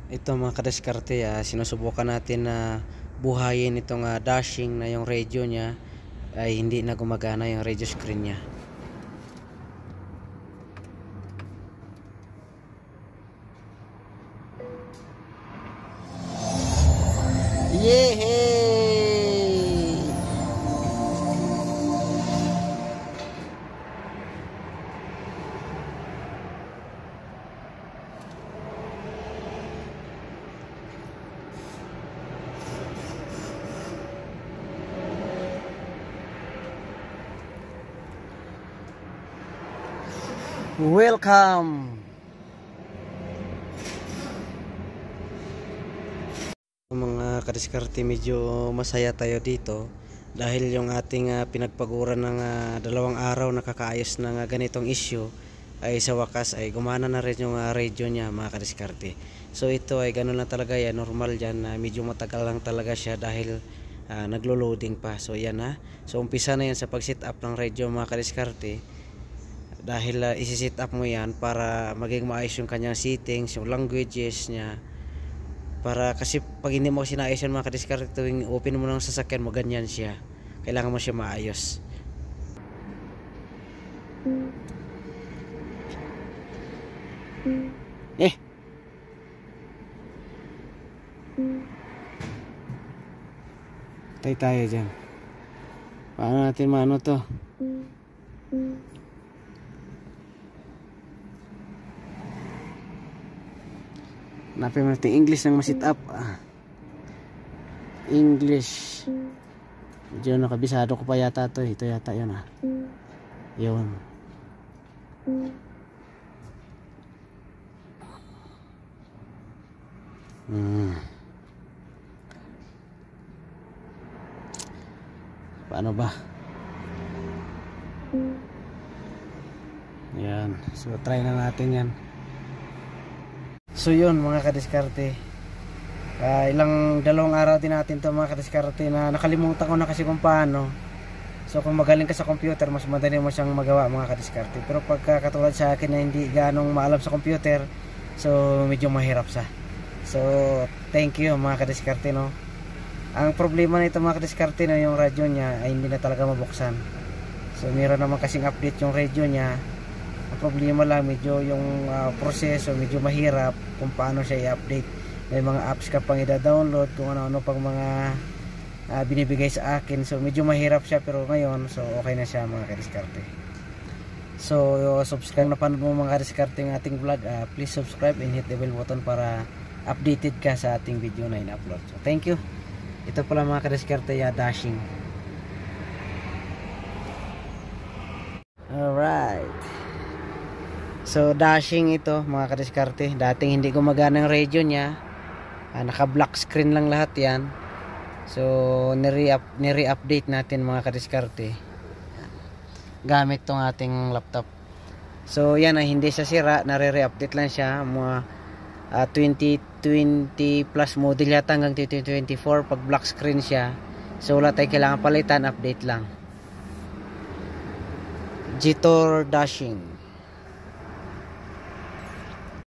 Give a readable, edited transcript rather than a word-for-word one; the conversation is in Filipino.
Ito mga kadiskarte, sinusubukan natin na buhayin itong dashing na yung radio niya ay hindi na gumagana yung radio screen niya. Yehey! Welcome! Mga kadiskarte, medyo masaya tayo dito dahil yung ating pinagpaguran ng 2 araw na kakaayos ng ganitong issue ay sa wakas ay gumana na rin yung radio niya mga kadiskarte. So ito ay gano'n lang talaga yan, normal dyan, medyo matagal lang talaga siya dahil naglo-loading pa. So yan so umpisa na yan sa pag-set up ng radio mga kadiskarte. Dahil isi-set up mo yan para maging maayos yung kanyang settings, yung languages niya. Para kasi pag hindi mo sinayos yan mga kadiskarte, tuwing open mo ng sasakyan mo, ganyan siya. Kailangan mo siya maayos. Tay tayo dyan. Paano natin maano to? Napin natin English nang ma-set up. English. Medyo nakabisado ko pa yata to. Ito yata yun Yun. Paano ba? Yan. So try na natin yan. So yun mga kadiskarte, ilang 2 araw din natin to mga kadiskarte na nakalimutan ko na kasi kung paano. So kung magaling ka sa computer, mas madali mo siyang magawa mga kadiskarte. Pero pagka katulad sa akin na hindi ganong maalam sa computer, so medyo mahirap sa. So thank you mga kadiskarte no. Ang problema nito mga kadiskarte na yung radyo niya ay hindi na talaga mabuksan. So meron naman kasing update yung radio niya. Ang problema lang medyo yung proseso medyo mahirap kung paano siya i-update. May mga apps ka pang i-download, kung ano-ano pang mga binibigay sa akin. So medyo mahirap siya, pero ngayon so okay na siya mga kadiskarte. So subscribe na panood mo mga kadiskarte ng ating vlog. Please subscribe and hit the bell button para updated ka sa ating video na in-upload. So thank you. Ito pala mga kadiskarte, dashing. Alright. So dashing ito mga kadiskarte. Dating hindi gumagana ang radio niya, naka black screen lang lahat yan. So nire-update natin mga kadiskarte gamit tong ating laptop. So yan hindi siya sira, nare-update lang siya. Mga 2020 plus model yata hanggang 2024 pag black screen siya. So wala tayong kailangan palitan, update lang. Jitor dashing.